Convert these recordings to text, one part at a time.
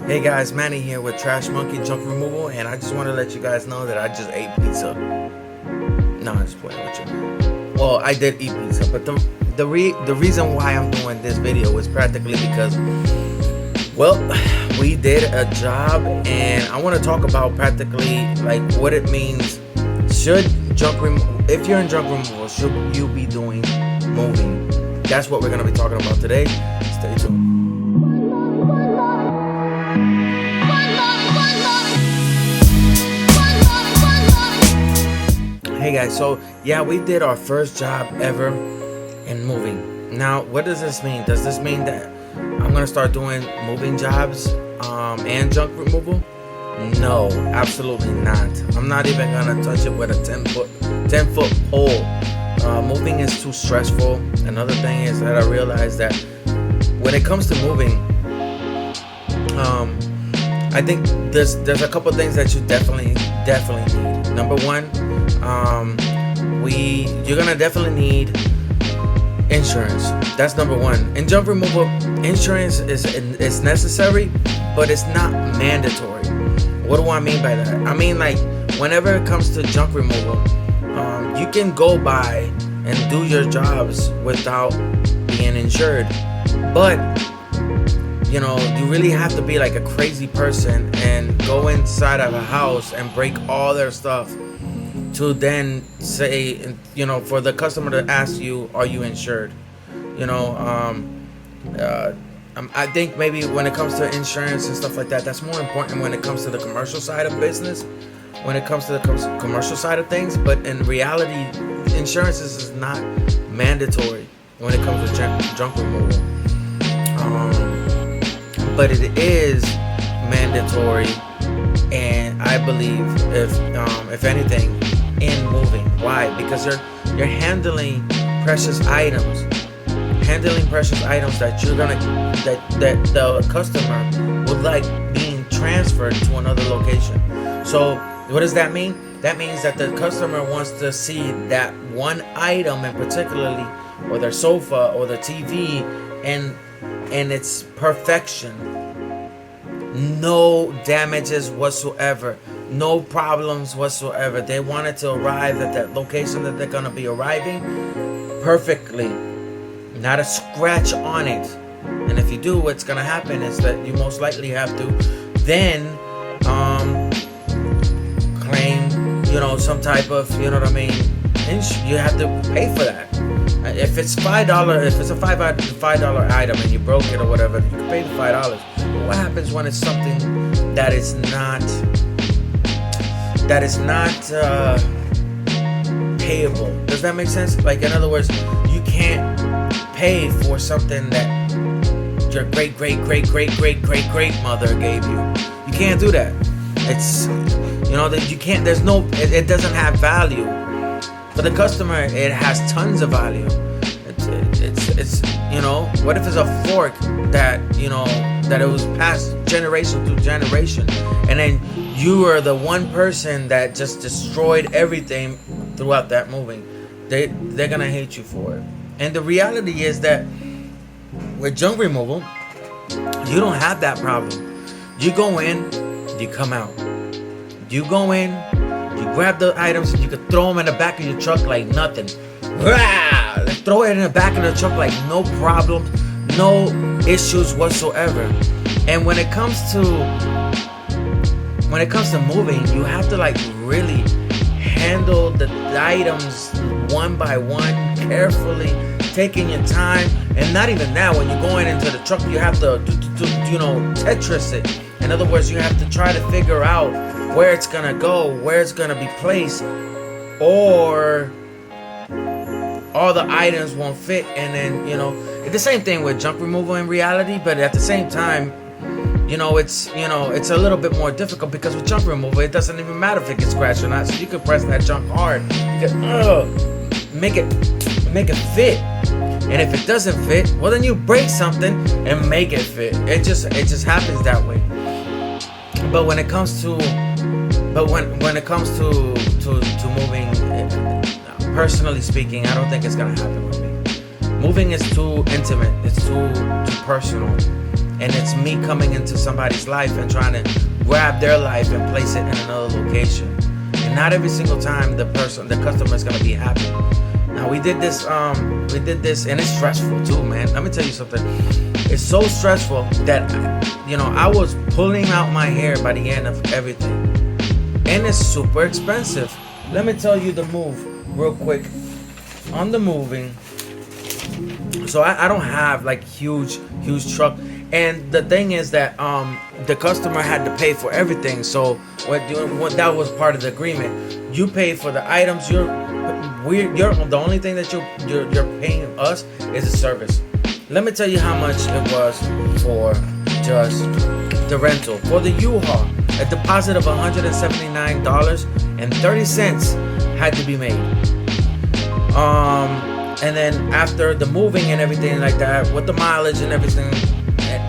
Hey guys, Manny here with Trash Monkey Junk Removal, and I just want to let you guys know that I just ate pizza. No, I'm just playing with you. Well, I did eat pizza, but the reason why I'm doing this video is practically because, well, we did a job, and I want to talk about practically like what it means. If you're in junk removal, should you be doing moving? That's what we're gonna be talking about today. Stay tuned. Hey guys, so yeah, we did our first job ever in moving. Now, what does this mean? Does this mean that I'm gonna start doing moving jobs and junk removal? No, absolutely not. I'm not even gonna touch it with a 10-foot pole. Moving is too stressful. Another thing is that I realized that when it comes to moving, I think there's a couple things that you definitely need. Number one, you're gonna definitely need insurance. That's number one. In junk removal, insurance is necessary, but it's not mandatory. What do I mean by that? I mean, like, whenever it comes to junk removal, you can go by and do your jobs without being insured, but you know, you really have to be like a crazy person and go inside of a house and break all their stuff to then say, you know, for the customer to ask you, are you insured? You know, I think maybe when it comes to insurance and stuff like that, that's more important when it comes to the commercial side of business, when it comes to the commercial side of things. But in reality, insurance is not mandatory when it comes to junk removal. But it is mandatory, and I believe if anything, in moving. Why? Because you're handling precious items that that the customer would like being transferred to another location. So what does that mean? That means that the customer wants to see that one item in particularly, or their sofa or the TV, and its perfection. No damages whatsoever. No problems whatsoever. They want it to arrive at that location that they're going to be arriving perfectly. Not a scratch on it. And if you do, what's going to happen is that you most likely have to then claim, you know, some type of, you know what I mean, you have to pay for that. If it's $5, if it's a $5 item and you broke it or whatever, you can pay the $5. But what happens when it's something that is not payable? Does that make sense? Like, in other words, you can't pay for something that your great mother gave you. You can't do that. It's, you know, that you can't. There's no. It doesn't have value. For the customer, it has tons of value. It's you know, what if it's a fork that, you know, that it was passed generation to generation, and then you are the one person that just destroyed everything throughout that moving? They're gonna hate you for it. And the reality is that with junk removal, you don't have that problem. You go in, you come out. You go in, you grab the items, and you can throw them in the back of your truck like nothing. Throw it in the back of the truck like no problem, no issues whatsoever. And when it comes to moving, you have to like really handle the items one by one, carefully, taking your time. And not even that, when you're going into the truck, you have to you know, Tetris it. In other words, you have to try to figure out where it's gonna go, where it's gonna be placed, or all the items won't fit. And then, you know, it's the same thing with junk removal in reality, but at the same time, you know, it's a little bit more difficult, because with junk removal, it doesn't even matter if it gets scratched or not. So you can press that junk hard, you can make it fit. And if it doesn't fit, well, then you break something and make it fit. It just happens that way. But when it comes to moving, personally speaking, I don't think it's gonna happen with me. Moving is too intimate. It's too personal, and it's me coming into somebody's life and trying to grab their life and place it in another location. And not every single time the customer is gonna be happy. Now we did this, and it's stressful too, man. Let me tell you something. It's so stressful that, I was pulling out my hair by the end of everything, and it's super expensive. Let me tell you the move real quick. On the moving, so I don't have like huge truck, and the thing is that the customer had to pay for everything. So what that was part of the agreement. You pay for the items. You're the only thing that you're paying us is the service. Let me tell you how much it was for just the rental for the U-Haul. A deposit of $179.30 had to be made. And then after the moving and everything like that, with the mileage and everything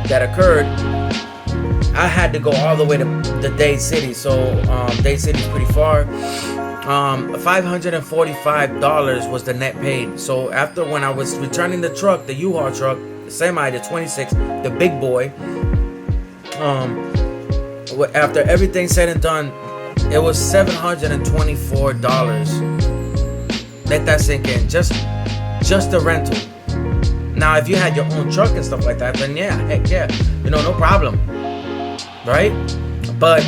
that occurred, I had to go all the way to the Dade City. So Dade City is pretty far. $545 was the net paid. So after, when I was returning the truck, the U-Haul truck, the semi, the 26, the big boy, after everything said and done, it was $724. Let that sink in. Just the rental. Now, if you had your own truck and stuff like that, then yeah, heck yeah, no problem, right? But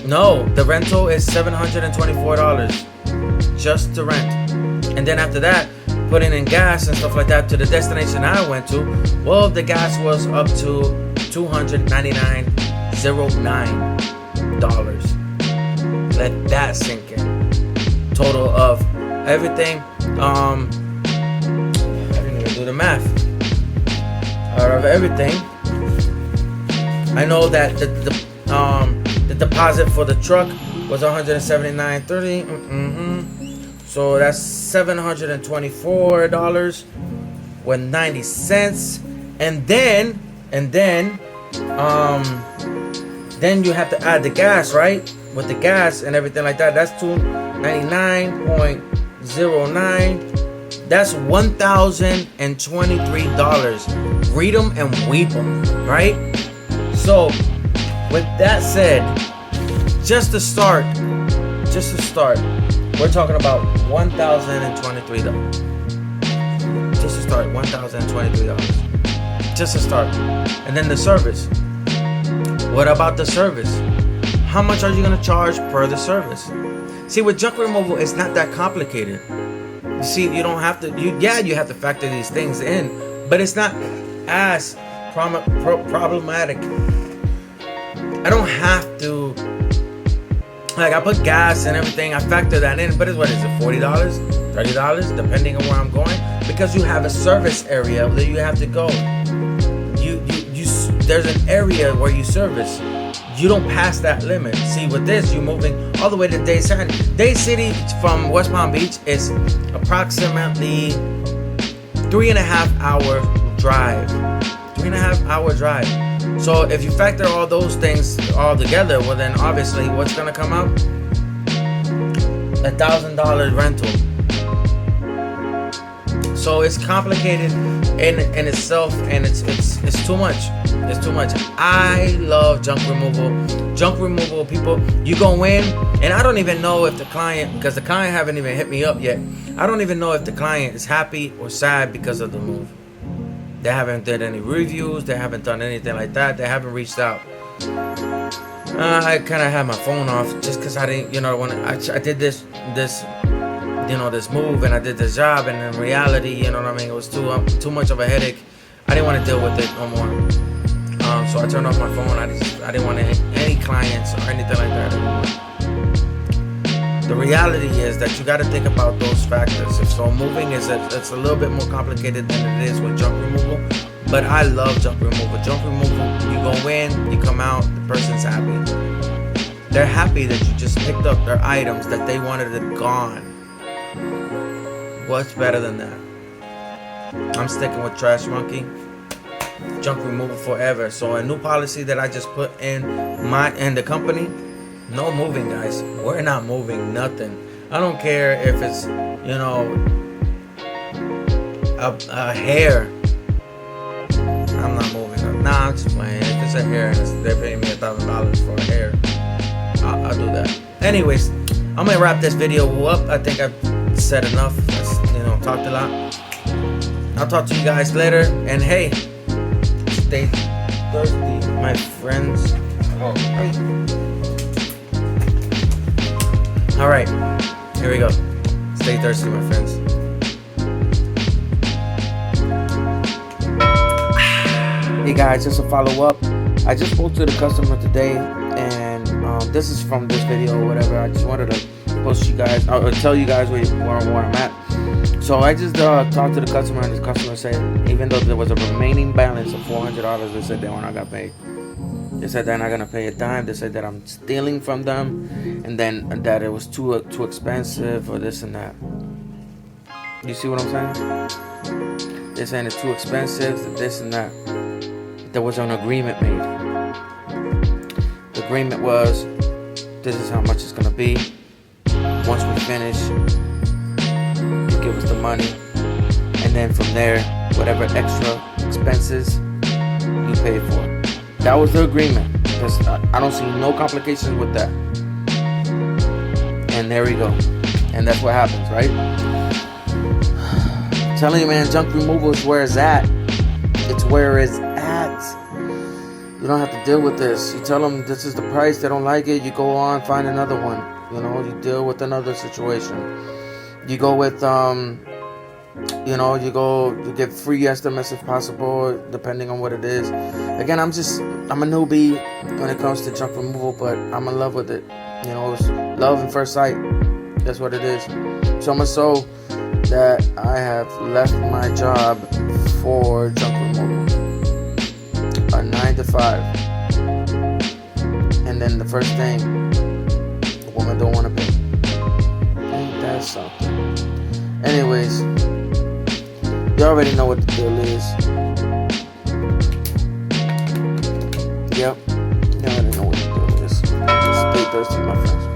no, the rental is $724 just to rent, and then after that, putting in gas and stuff like that to the destination I went to. Well, the gas was up to $299.09. Let that sink in. Total of everything. I didn't even do the math. Out of everything, I know that the deposit for the truck was $179.30. So that's $724.90. And then you have to add the gas, right? With the gas and everything like that, that's $299.09. That's $1,023. Read them and weep them, right? So, with that said, just to start, we're talking about $1,023. Just to start, $1,023. Just to start. And then the service. What about the service? How much are you going to charge per the service? See, with junk removal, it's not that complicated. You see, you don't have to, you have to factor these things in, but it's not as problematic. I don't have to, like, I put gas and everything, I factor that in, but what is it, $40, $30, depending on where I'm going, because you have a service area that you have to go. There's an area where you service. You don't pass that limit. See, with this, you're moving all the way to Dade City. Dade City from West Palm Beach is approximately 3.5 hour drive. 3.5 hour drive. So if you factor all those things all together, well then obviously what's gonna come out? $1,000 rental. So it's complicated in itself, and it's too much. It's too much. I love junk removal. Junk removal, people, you go in, and I don't even know if the client, because the client haven't even hit me up yet. I don't even know if the client is happy or sad because of the move. They haven't done any reviews. They haven't done anything like that. They haven't reached out. I kind of had my phone off just because I didn't, when I did this move and I did this job, and in reality, it was too much of a headache. I didn't want to deal with it no more. So I turned off my phone. I didn't want any clients or anything like that anymore. The reality is that you got to think about those factors. So moving it's a little bit more complicated than it is with junk removal. But I love junk removal. Junk removal, you go in, you come out, the person's happy. They're happy that you just picked up their items that they wanted it gone. What's better than that? I'm sticking with Trash Monkey. Junk removal forever. So a new policy that I just put in the company: no moving, guys. We're not moving nothing. I don't care if it's a hair, I'm not moving up. Nah, I'm just playing. If it's a hair and they're paying me $1,000 for a hair, I'll do that. Anyways, I'm gonna wrap this video up. I think I've said enough. Talked a lot. I'll talk to you guys later. And hey, stay thirsty, my friends. All right, here we go. Stay thirsty, my friends. Hey guys, just a follow up. I just spoke to the customer today, and this is from this video or whatever. I just wanted to post you guys or tell you guys where I'm at. So I just talked to the customer, and the customer said even though there was a remaining balance of $400, they said they were not gonna pay. They said they're not gonna pay a dime. They said that I'm stealing from them, and then that it was too expensive or this and that. You see what I'm saying? They're saying it's too expensive, this and that. There was an agreement made. The agreement was, this is how much it's gonna be. Once we finish, you give us the money, and then from there, whatever extra expenses you pay for. That was the agreement. I don't see no complications with that. And there we go. And that's what happens, right? I'm telling you, man, junk removal is where it's at. It's where it's at. You don't have to deal with this. You tell them this is the price. They don't like it. You go on, find another one. You deal with another situation. You go with, you get free estimates if possible, depending on what it is. Again, I'm a newbie when it comes to junk removal, but I'm in love with it. It's love at first sight. That's what it is. So much so that I have left my job for junk removal. A 9 to 5. And then the first thing, the woman don't want to pay. Ain't that something? Anyways, you already know what the deal is. Yep, you already know what the deal is. Stay thirsty, my friends.